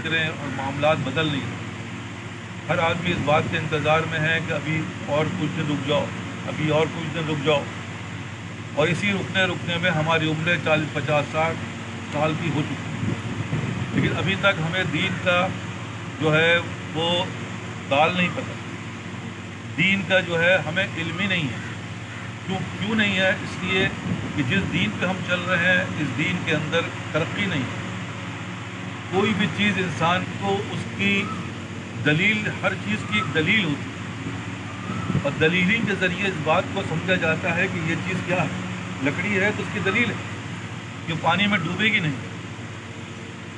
فکریں اور معاملات بدل نہیں رہے. ہر آدمی اس بات کے انتظار میں ہے کہ ابھی اور کچھ دن رک جاؤ، ابھی اور کچھ دن رک جاؤ. اور اسی رکنے میں ہماری عمریں 40-50 سال کی ہو چکی ہیں. لیکن ابھی تک ہمیں دین کا جو ہے وہ دال نہیں پتہ، دین کا جو ہے ہمیں علم ہی نہیں ہے. کیوں نہیں ہے؟ اس لیے کہ جس دین پہ ہم چل رہے ہیں اس دین کے اندر ترقی نہیں ہے. کوئی بھی چیز انسان کو اس کی دلیل، ہر چیز کی ایک دلیل ہوتی ہے، اور دلیلی کے ذریعے اس بات کو سمجھا جاتا ہے کہ یہ چیز کیا ہے. لکڑی ہے تو اس کی دلیل ہے کہ پانی میں ڈوبے گی نہیں،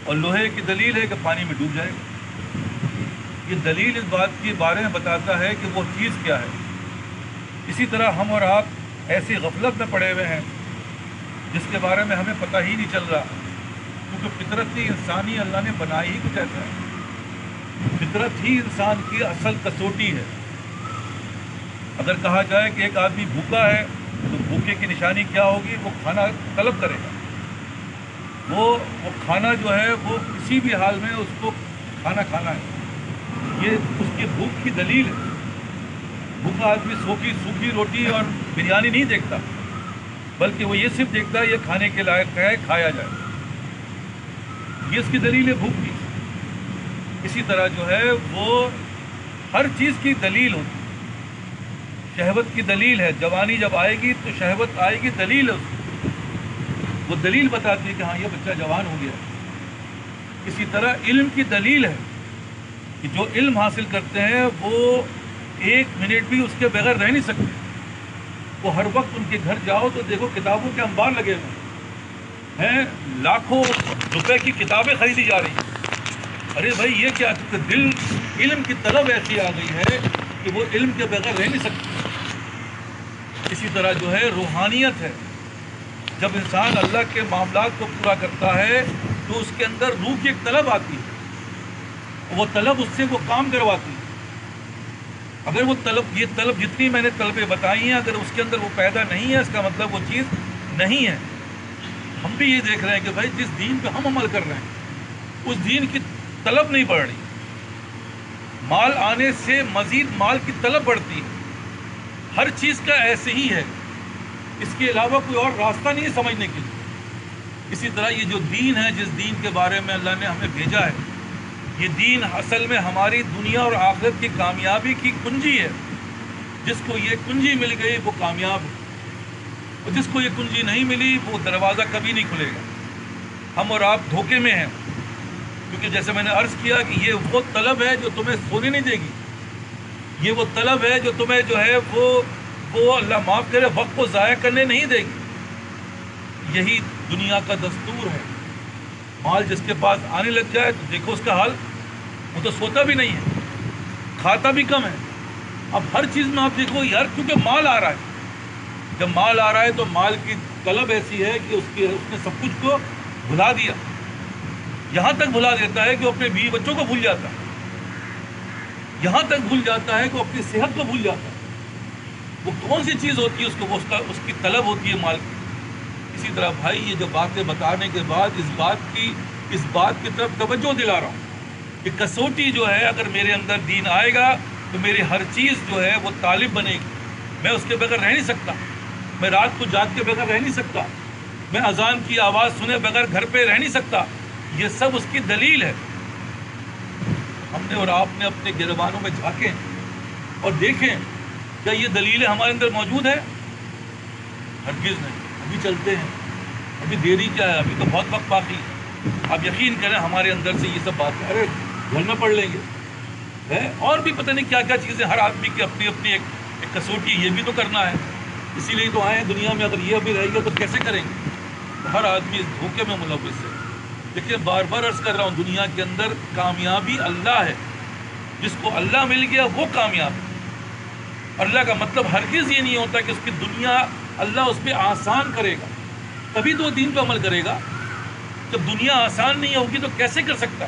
اور لوہے کی دلیل ہے کہ پانی میں ڈوب جائے گا. یہ دلیل اس بات کے بارے میں بتاتا ہے کہ وہ چیز کیا ہے. اسی طرح ہم اور آپ ایسی غفلت میں پڑے ہوئے ہیں جس کے بارے میں ہمیں پتہ ہی نہیں چل رہا، کیونکہ فطرتی انسانی اللہ نے بنائی ہی کچھ ایسا ہے. فطرت ہی انسان کی اصل کسوٹی ہے. اگر کہا جائے کہ ایک آدمی بھوکا ہے تو بھوکے کی نشانی کیا ہوگی؟ وہ کھانا طلب کرے گا. وہ کھانا جو ہے وہ کسی بھی حال میں اس کو کھانا ہے. یہ اس کی بھوک کی دلیل ہے. بھوکا آدمی سوکھی روٹی اور بریانی نہیں دیکھتا، بلکہ وہ یہ صرف دیکھتا ہے یہ کھانے کے لائق ہے، کھایا جائے. یہ اس کی دلیل ہے بھوک کی. اسی طرح جو ہے وہ ہر چیز کی دلیل ہوتی ہے. شہوت کی دلیل ہے. جوانی جب آئے گی تو شہوت آئے گی، دلیل ہے. وہ دلیل بتاتی ہے کہ ہاں یہ بچہ جوان ہو گیا. اسی طرح علم کی دلیل ہے کہ جو علم حاصل کرتے ہیں وہ ایک منٹ بھی اس کے بغیر رہ نہیں سکتے. وہ ہر وقت ان کے گھر جاؤ تو دیکھو کتابوں کے انبار لگے ہوئے ہیں، لاکھوں روپے کی کتابیں خریدی جا رہی ہیں. ارے بھائی یہ کیا؟ دل علم کی طلب ایسی آ گئی ہے کہ وہ علم کے بغیر رہ نہیں سکتی. اسی طرح جو ہے روحانیت ہے. جب انسان اللہ کے معاملات کو پورا کرتا ہے تو اس کے اندر روح کی ایک طلب آتی ہے، وہ طلب اس سے وہ کام کرواتی ہے. اگر وہ یہ طلب جتنی میں نے طلبیں بتائی ہیں، اگر اس کے اندر وہ پیدا نہیں ہے، اس کا مطلب وہ چیز نہیں ہے. ہم بھی یہ دیکھ رہے ہیں کہ بھائی جس دین پہ ہم عمل کر رہے ہیں اس دین کی طلب نہیں بڑھ رہی. مال آنے سے مزید مال کی طلب بڑھتی ہے. ہر چیز کا ایسے ہی ہے، اس کے علاوہ کوئی اور راستہ نہیں ہے سمجھنے کے لیے. اسی طرح یہ جو دین ہے، جس دین کے بارے میں اللہ نے ہمیں بھیجا ہے، یہ دین اصل میں ہماری دنیا اور آخرت کی کامیابی کی کنجی ہے. جس کو یہ کنجی مل گئی وہ کامیاب ہے، اور جس کو یہ کنجی نہیں ملی وہ دروازہ کبھی نہیں کھلے گا. ہم اور آپ دھوکے میں ہیں، کیونکہ جیسے میں نے عرض کیا کہ یہ وہ طلب ہے جو تمہیں سونے نہیں دے گی. یہ وہ طلب ہے جو تمہیں جو ہے وہ اللہ معاف کرے وقت کو ضائع کرنے نہیں دے گی. یہی دنیا کا دستور ہے. مال جس کے پاس آنے لگ جائے تو دیکھو اس کا حال، وہ تو سوتا بھی نہیں ہے، کھاتا بھی کم ہے. اب ہر چیز میں آپ دیکھو یار، کیونکہ مال آ رہا ہے. جب مال آ رہا ہے تو مال کی طلب ایسی ہے کہ اس نے سب کچھ کو بھلا دیا. یہاں تک بھلا دیتا ہے کہ وہ اپنے بیوی بچوں کو بھول جاتا ہے. یہاں تک بھول جاتا ہے کہ وہ اپنی صحت کو بھول جاتا ہے. وہ کون سی چیز ہوتی ہے اس کی طلب ہوتی ہے مال کی. اسی طرح بھائی یہ جو باتیں بتانے کے بعد اس بات کی طرف توجہ دلا رہا ہوں کہ کسوٹی جو ہے، اگر میرے اندر دین آئے گا تو میری ہر چیز جو ہے وہ طالب بنے گی. میں اس کے بغیر رہ نہیں سکتا. میں رات کو جاگ کے بغیر رہ نہیں سکتا. میں اذان کی آواز سنے بغیر گھر پہ رہ نہیں سکتا. یہ سب اس کی دلیل ہے. ہم نے اور آپ نے اپنے گربانوں میں جھانکیں اور دیکھیں کیا یہ دلیلیں ہمارے اندر موجود ہے؟ ہرگز نہیں. ابھی چلتے ہیں، ابھی دیری کیا ہے، ابھی تو بہت وقت باقی ہے. آپ یقین کریں ہمارے اندر سے یہ سب باتیں ارے گھر میں پڑھ لیں گے، اور بھی پتہ نہیں کیا کیا چیزیں. ہر آدمی کی اپنی اپنی ایک کسوٹی، یہ بھی تو کرنا ہے. اسی لیے تو آئے ہیں دنیا میں. اگر یہ ابھی رہ گیا تو کیسے کریں گے؟ ہر آدمی اس دھوکے میں ملوث ہے. لیکن بار بار عرض کر رہا ہوں، دنیا کے اندر کامیابی اللہ ہے. جس کو اللہ مل گیا وہ کامیاب ہے. اللہ کا مطلب ہرگز یہ نہیں ہوتا کہ اس کی دنیا اللہ اس پہ آسان کرے گا، تبھی تو وہ دین پہ عمل کرے گا. جب دنیا آسان نہیں ہوگی تو کیسے کر سکتا؟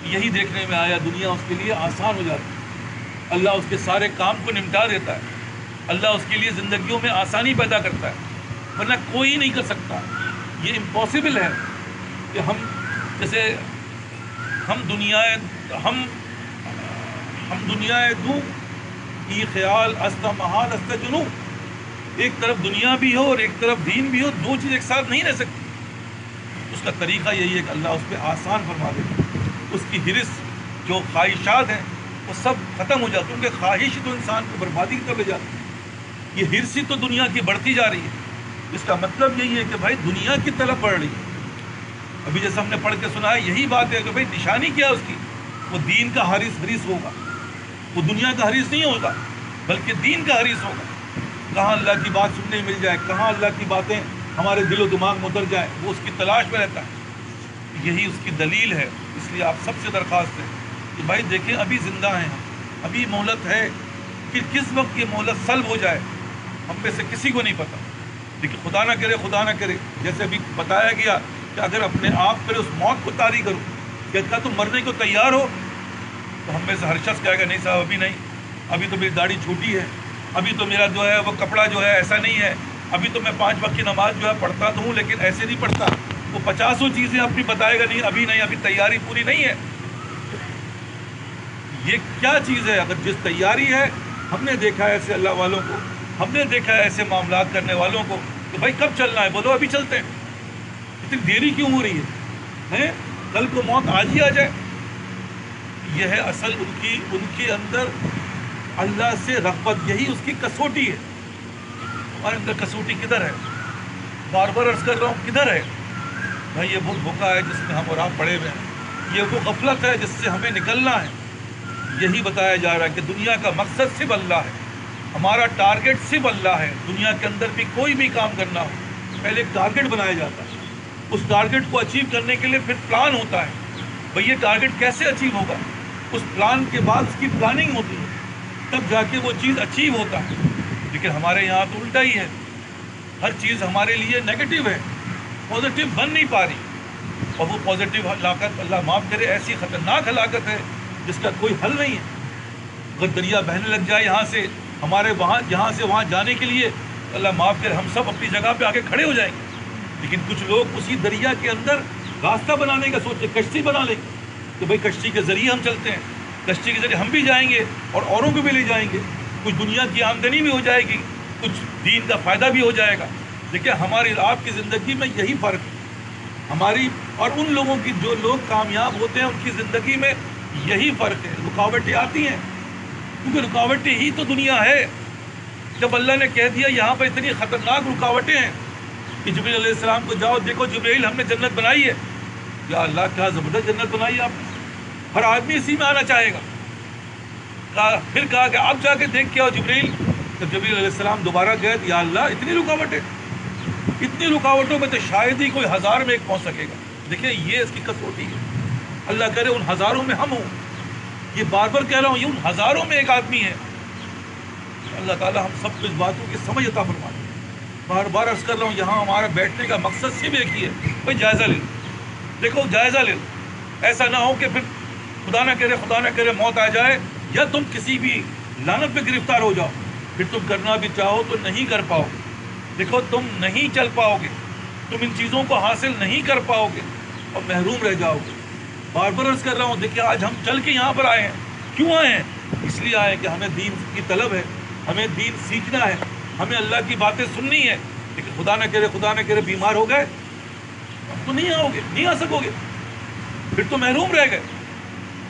یہی دیکھنے میں آیا دنیا اس کے لیے آسان ہو جاتی ہے. اللہ اس کے سارے کام کو نمٹا دیتا ہے. اللہ اس کے لیے زندگیوں میں آسانی پیدا کرتا ہے، ورنہ کوئی نہیں کر سکتا. یہ امپاسبل ہے کہ ہم جیسے ہم دنیا دو ای خیال است محال است جنو، ایک طرف دنیا بھی ہو اور ایک طرف دین بھی ہو، دو چیز ایک ساتھ نہیں رہ سکتی۔ اس کا طریقہ یہی ہے کہ اللہ اس پہ آسان فرما دے، اس کی ہرس جو خواہشات ہیں وہ سب ختم ہو جاتی، کیونکہ خواہش تو انسان کو بربادی کی طرف لے جاتی ہے۔ یہ ہرس ہی تو دنیا کی بڑھتی جا رہی ہے۔ اس کا مطلب یہی ہے کہ بھائی دنیا کی طرف بڑھ رہی ہے۔ ابھی جیسے ہم نے پڑھ کے سنا ہے، یہی بات ہے کہ بھائی نشانی کیا اس کی، وہ دین کا حریص ہوگا، وہ دنیا کا حریص نہیں ہوگا بلکہ دین کا حریص ہوگا۔ کہاں اللہ کی بات سننے مل جائے، کہاں اللہ کی باتیں ہمارے دل و دماغ میں اتر جائیں، وہ اس کی تلاش میں رہتا ہے۔ یہی اس کی دلیل ہے۔ اس لیے آپ سب سے درخواست ہے کہ بھائی دیکھیں، ابھی زندہ ہیں ہم، ابھی مہلت ہے، کہ کس وقت یہ مہلت سلب ہو جائے ہم میں سے کسی کو نہیں پتہ۔ لیکن خدا نہ کرے جیسے ابھی بتایا گیا کہ اگر اپنے آپ پر اس موت کو طاری کرو کہ کیا تم مرنے کو تیار ہو، تو ہم میں سے ہر شخص کہے گا نہیں صاحب ابھی نہیں، ابھی تو میری داڑھی چھوٹی ہے، ابھی تو میرا جو ہے وہ کپڑا جو ہے ایسا نہیں ہے، ابھی تو میں 5 وقت کی نماز جو ہے پڑھتا تو ہوں لیکن ایسے نہیں پڑھتا۔ وہ 50 چیزیں اپنی بتائے گا نہیں، ابھی تیاری پوری نہیں ہے۔ یہ کیا چیز ہے؟ اگر جس تیاری ہے، ہم نے دیکھا ہے ایسے اللہ والوں کو، ہم نے دیکھا ہے ایسے معاملات کرنے والوں کو کہ بھائی کب چلنا ہے، بولو ابھی چلتے ہیں، اتنی دیری کیوں ہو رہی ہے؟ کل کو موت آج ہی آ جائے۔ یہ ہے اصل ان کے اندر اللہ سے رغبت، یہی اس کی کسوٹی ہے۔ ہمارے اندر کسوٹی کدھر ہے؟ بار بار عرض کر رہا ہوں، کدھر ہے بھائی؟ یہ وہ دھوکہ ہے جس میں ہم اور آپ پڑے ہوئے ہیں، یہ وہ غفلت ہے جس سے ہمیں نکلنا ہے۔ یہی بتایا جا رہا ہے کہ دنیا کا مقصد صرف اللہ ہے، ہمارا ٹارگٹ صرف اللہ ہے۔ دنیا کے اندر بھی کوئی بھی کام کرنا ہو، پہلے ایک ٹارگٹ بنایا جاتا ہے، اس ٹارگٹ کو اچیو کرنے کے لیے پھر پلان ہوتا ہے، بھئی یہ ٹارگٹ کیسے اچیو ہوگا، اس پلان کے بعد اس کی پلاننگ ہوتی ہے، تب جا کے وہ چیز اچیو ہوتا ہے۔ لیکن ہمارے یہاں تو الٹا ہی ہے، ہر چیز ہمارے لیے نیگیٹو ہے، پازیٹیو بن نہیں پا رہی، اور وہ پازیٹیو ہلاکت، اللہ معاف کرے، ایسی خطرناک ہلاکت ہے جس کا کوئی حل نہیں ہے۔ اگر دریا بہنے لگ جائے یہاں سے وہاں جانے کے لیے، اللہ معاف کرے ہم سب اپنی جگہ پہ آ کے کھڑے ہو جائیں گے۔ لیکن کچھ لوگ اسی دریا کے اندر راستہ بنانے کا سوچتے، کشتی بنا لیں گے کہ بھائی کشتی کے ذریعے ہم چلتے ہیں، کشتی کے ذریعے ہم بھی جائیں گے اور اوروں کو بھی لے جائیں گے، کچھ دنیا کی آمدنی بھی ہو جائے گی، کچھ دین کا فائدہ بھی ہو جائے گا۔ دیکھیں ہماری آپ کی زندگی میں یہی فرق ہے، ہماری اور ان لوگوں کی، جو لوگ کامیاب ہوتے ہیں ان کی زندگی میں یہی فرق ہے۔ رکاوٹیں آتی ہیں کیونکہ رکاوٹیں ہی تو دنیا ہے۔ جب اللہ نے کہہ دیا یہاں پر اتنی خطرناک رکاوٹیں ہیں کہ جبریل علیہ السلام کو جاؤ دیکھو جبریل ہم نے جنت بنائی ہے، یا اللہ کیا زبردست جنت بنائی ہے آپ نے، ہر آدمی اسی میں آنا چاہے گا۔ پھر کہا کہ آپ جا کے دیکھ کے آؤ جبریل۔ جب جبریل علیہ السلام دوبارہ گئے، یا اللہ اتنی رکاوٹوں میں تو شاید ہی کوئی 1000 میں ایک پہنچ سکے گا۔ دیکھیں یہ اس کی کسوٹی ہے، اللہ کرے ان 1000 میں ہم ہوں، یہ بار بار کہہ رہا ہوں، یہ ان 1000 میں ایک آدمی ہے۔ اللہ تعالیٰ ہم سب کو اس باتوں کی سمجھ عطا فرمائے۔ بار بار عرض کر رہا ہوں، یہاں ہمارا بیٹھنے کا مقصد صرف ایک ہی ہے، بھائی جائزہ لے لو، دیکھو جائزہ لے لو، ایسا نہ ہو کہ پھر خدا نہ کرے موت آ جائے یا تم کسی بھی لعنت پہ گرفتار ہو جاؤ، پھر تم کرنا بھی چاہو تو نہیں کر پاؤ گے۔ دیکھو تم نہیں چل پاؤ گے، تم ان چیزوں کو حاصل نہیں کر پاؤ گے اور محروم رہ جاؤ گے۔ بار بار عرض کر رہا ہوں، دیکھیں آج ہم چل کے یہاں پر آئے ہیں، کیوں آئے ہیں؟ اس لیے آئے کہ ہمیں دین کی طلب ہے، ہمیں دین سیکھنا ہے، ہمیں اللہ کی باتیں سننی ہے۔ لیکن خدا نہ کرے بیمار ہو گئے تو نہیں آؤ گے، نہیں آ سکو گے، پھر تو محروم رہ گئے۔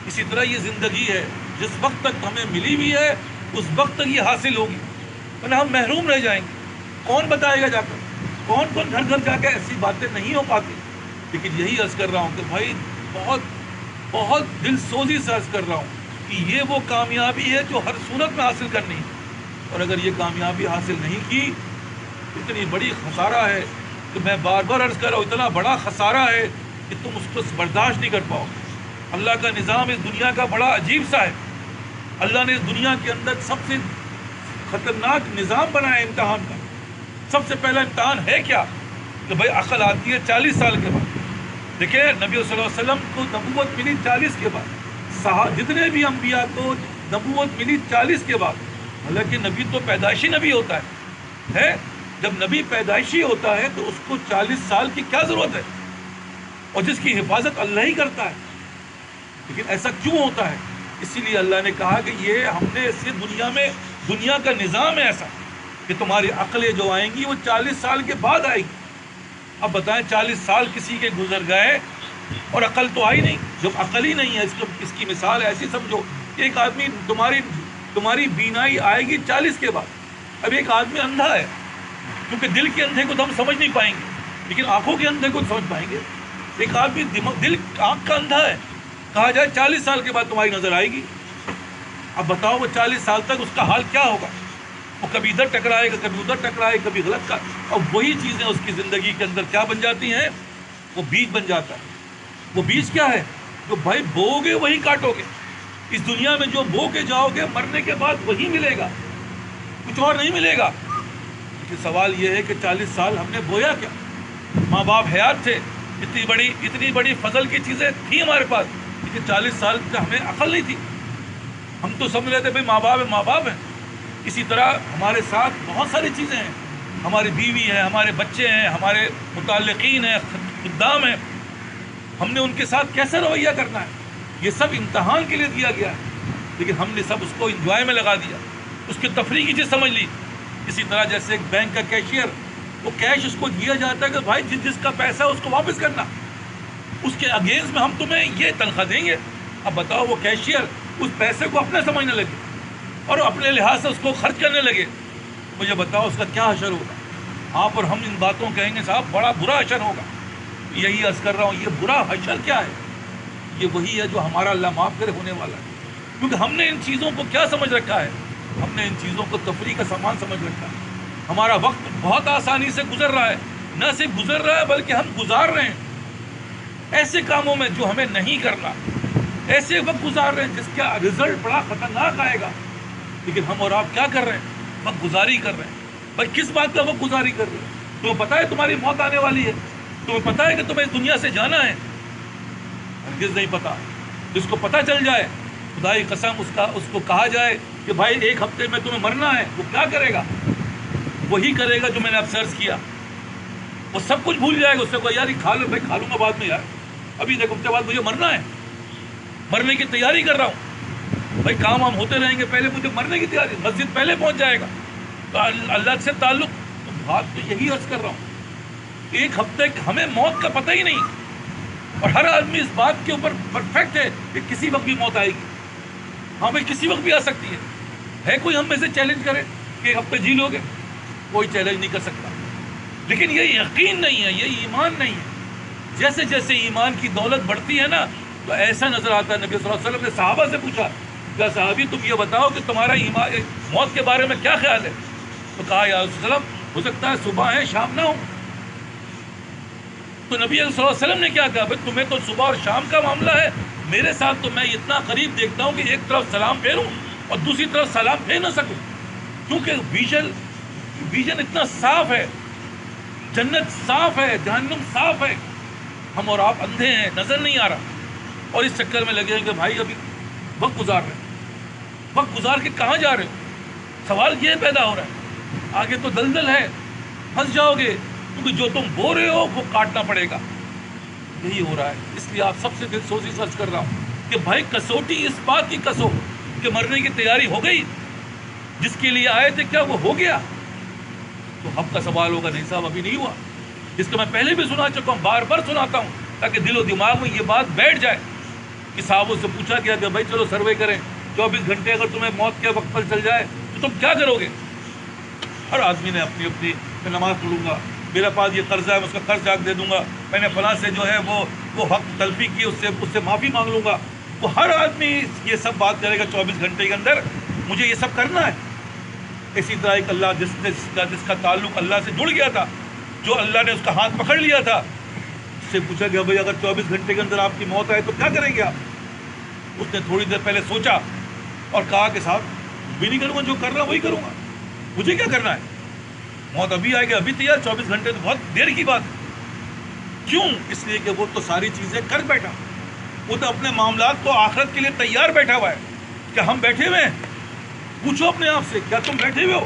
اسی طرح یہ زندگی ہے، جس وقت تک ہمیں ملی ہوئی ہے اس وقت تک یہ حاصل ہوگی، ورنہ ہم محروم رہ جائیں گے۔ کون بتائے گا جا کر، کون گھر جا کے ایسی باتیں نہیں ہو پاتی۔ لیکن یہی عرض کر رہا ہوں کہ بھائی بہت دل سوزی سے عرض کر رہا ہوں کہ یہ وہ کامیابی ہے جو ہر صورت میں حاصل کرنی ہے، اور اگر یہ کامیابی حاصل نہیں کی، اتنی بڑی خسارہ ہے کہ میں بار بار عرض کر رہا ہوں، اتنا بڑا خسارہ ہے کہ تم اس کو برداشت نہیں کر پاؤ۔ اللہ کا نظام اس دنیا کا بڑا عجیب سا ہے۔ اللہ نے اس دنیا کے اندر سب سے خطرناک نظام بنایا امتحان کا۔ سب سے پہلا امتحان ہے کیا کہ بھائی عقل آتی ہے 40 سال کے بعد۔ دیکھیں نبی صلی اللہ علیہ وسلم کو نبوت ملی 40 کے بعد، جتنے بھی انبیاء کو نبوت ملی 40 کے بعد۔ حالانکہ نبی تو پیدائشی نبی ہوتا ہے، جب نبی پیدائشی ہوتا ہے تو اس کو 40 سال کی کیا ضرورت ہے، اور جس کی حفاظت اللہ ہی کرتا ہے۔ لیکن ایسا کیوں ہوتا ہے؟ اسی لیے اللہ نے کہا کہ یہ ہم نے اسے دنیا کا نظام ہے ایسا کہ تمہاری عقلیں جو آئیں گی وہ 40 سال کے بعد آئیں گی. اب بتائیں 40 سال کسی کے گزر گئے اور عقل تو آئی نہیں. جب عقل ہی نہیں ہے اس کی مثال ایسی سمجھو کہ ایک آدمی تمہاری بینائی آئے گی 40 کے بعد. اب ایک آدمی اندھا ہے، کیونکہ دل کے اندھے کو تو ہم سمجھ نہیں پائیں گے لیکن آنکھوں کے اندھے کو سمجھ پائیں گے. ایک آدمی آنکھ کا اندھا ہے، کہا جائے 40 سال کے بعد تمہاری نظر آئے گی. اب بتاؤ وہ 40 سال تک اس کا حال کیا ہوگا؟ وہ کبھی ادھر ٹکرائے گا، کبھی ادھر ٹکرائے گا، کبھی غلط کا. اور وہی چیزیں اس کی زندگی کے اندر کیا بن جاتی ہیں؟ وہ بیج بن جاتا ہے. وہ بیج کیا ہے؟ جو بھائی بو گے وہی کاٹو گے. اس دنیا میں جو بو کے جاؤ گے مرنے کے بعد وہی ملے گا، کچھ اور نہیں ملے گا. لیکن سوال یہ ہے کہ 40 سال ہم نے بویا کیا؟ ماں باپ حیات تھے، اتنی بڑی فضل کی چیزیں تھیں ہمارے پاس، لیکن 40 سال کا ہمیں عقل نہیں تھی. ہم تو سمجھ رہے تھے بھائی ماں باپ ہیں. اسی طرح ہمارے ساتھ بہت ساری چیزیں ہیں. ہماری بیوی ہے، ہمارے بچے ہیں، ہمارے متعلقین ہیں، خدام ہیں. ہم نے ان کے ساتھ کیسا رویہ کرنا ہے یہ سب امتحان کے لیے دیا گیا ہے. لیکن ہم نے سب اس کو انجوائے میں لگا دیا، اس کی تفریح کی چیز سمجھ لی. اسی طرح جیسے ایک بینک کا کیشیئر، وہ کیش اس کو دیا جاتا ہے کہ بھائی جس کا پیسہ اس کو واپس کرنا، اس کے اگینسٹ میں ہم تمہیں یہ تنخواہ دیں گے. اب بتاؤ وہ کیشیئر اس پیسے کو اپنے سمجھنے لگے اور اپنے لحاظ سے اس کو خرچ کرنے لگے. مجھے بتاؤ اس کا کیا حشر ہوگا؟ آپ اور ہم ان باتوں کہیں گے صاحب بڑا برا حشر ہوگا. یہی عرض کر رہا ہوں، یہ برا حشر کیا ہے؟ یہ وہی ہے جو ہمارا اللہ معاف کرے ہونے والا ہے. کیونکہ ہم نے ان چیزوں کو کیا سمجھ رکھا ہے؟ ہم نے ان چیزوں کو تفریح کا سامان سمجھ رکھا ہے. ہمارا وقت بہت آسانی سے گزر رہا ہے. نہ صرف گزر رہا ہے بلکہ ہم گزار رہے ہیں ایسے کاموں میں جو ہمیں نہیں کرنا. ایسے وقت گزار رہے ہیں جس کا رزلٹ بڑا خطرناک آئے گا. لیکن ہم اور آپ کیا کر رہے ہیں؟ وقت گزاری کر رہے ہیں. بھائی کس بات کا وقت گزاری کر رہے ہیں؟ تمہیں پتہ ہے تمہاری موت آنے والی ہے؟ تمہیں پتہ ہے کہ تمہیں اس دنیا سے جانا ہے؟ ہرگز نہیں پتہ. جس کو پتہ چل جائے خدا کی قسم اس کو کہا جائے کہ بھائی 1 ہفتے میں تمہیں مرنا ہے، وہ کیا کرے گا؟ وہی کرے گا جو میں نے اب سرچ کیا. وہ سب کچھ بھول جائے گا. اس سے کوئی یار کھا لو بھائی، کھا لوں گا بعد میں، یار ابھی 1 ہفتے بعد مجھے مرنا ہے، مرنے کی تیاری کر رہا ہوں. بھائی کام وام ہوتے رہیں گے، پہلے مجھے مرنے کی تیاری. مسجد پہلے پہنچ جائے گا تو اللہ سے تعلق. تو بات تو یہی عرض کر رہا ہوں، 1 ہفتے ہمیں موت کا پتہ ہی نہیں. اور ہر آدمی اس بات کے اوپر پرفیکٹ ہے کہ کسی وقت بھی موت آئے گی. ہاں بھائی کسی وقت بھی آ سکتی ہے. ہے کوئی ہم میں سے چیلنج کرے کہ 1 ہفتے جی لو گے؟ کوئی چیلنج نہیں کر سکتا. لیکن یہ یقین نہیں ہے، یہ ایمان نہیں ہے. جیسے جیسے ایمان کی دولت بڑھتی ہے نا تو ایسا نظر آتا ہے. نبی صلی اللہ علیہ وسلم نے صحابہ سے پوچھا کہ صحابی تم یہ بتاؤ کہ تمہارا ایمان موت کے بارے میں کیا خیال ہے؟ تو کہا یا رسول اللہ ہو سکتا ہے صبح ہے شام نہ ہو. تو نبی صلی اللہ علیہ وسلم نے کیا کہا؟ بھائی تمہیں تو صبح اور شام کا معاملہ ہے، میرے ساتھ تو میں اتنا قریب دیکھتا ہوں کہ ایک طرف سلام پھیروں اور دوسری طرف سلام پھیر نہ سکوں. کیونکہ ویژن اتنا صاف ہے، جنت صاف ہے، جہنم صاف ہے. ہم اور آپ اندھے ہیں، نظر نہیں آ رہا اور اس چکر میں لگے ہیں کہ بھائی ابھی وقت گزار رہے ہیں. وقت گزار کے کہاں جا رہے ہو؟ سوال یہ پیدا ہو رہا ہے. آگے تو دلدل ہے، پھنس جاؤ گے کیونکہ جو تم بو رہے ہو وہ کاٹنا پڑے گا. یہی ہو رہا ہے. اس لیے آپ سب سے دل سوزی سرچ کر رہا ہوں کہ بھائی کسوٹی اس بات کی کسو کہ مرنے کی تیاری ہو گئی. جس کے لیے آئے تھے کیا وہ ہو گیا؟ تو اب کا سوال ہوگا نہیں صاحب ابھی نہیں ہوا. جس کو میں پہلے بھی سنا چکا ہوں، بار بار سناتا ہوں تاکہ دل و دماغ میں یہ بات بیٹھ جائے. کہ صحابوں سے پوچھا گیا کہ بھائی چلو سروے کریں، 24 گھنٹے اگر تمہیں موت کے وقت پر چل جائے تو تم کیا کرو گے؟ ہر آدمی نے اپنی میں نماز پڑھوں گا، میرا پاس یہ قرضہ ہے میں اس کا قرض جاگ دے دوں گا، میں نے فلاں سے جو ہے وہ حق تلفی کی اس سے معافی مانگ لوں گا. وہ ہر آدمی یہ سب بات کرے گا 24 گھنٹے کے اندر مجھے یہ سب کرنا ہے. اسی طرح ایک اللہ جس کا تعلق اللہ سے جڑ گیا تھا، جو اللہ نے اس کا ہاتھ پکڑ لیا تھا، اس سے پوچھا گیا بھائی اگر 24 گھنٹے کے اندر آپ کی موت آئے تو کیا کریں گے آپ؟ اس نے تھوڑی دیر پہلے سوچا اور کہا کہ صاحب بھی نہیں کروں گا، جو کر رہا وہی کروں گا، مجھے کیا کرنا ہے؟ موت ابھی آئے گی، ابھی تیار. 24 گھنٹے تو بہت دیر کی بات ہے. کیوں؟ اس لیے کہ وہ تو ساری چیزیں کر بیٹھا، وہ تو اپنے معاملات کو آخرت کے لیے تیار بیٹھا ہوا ہے. کیا ہم بیٹھے ہوئے ہیں؟ پوچھو اپنے آپ سے کیا تم بیٹھے ہوئے ہو؟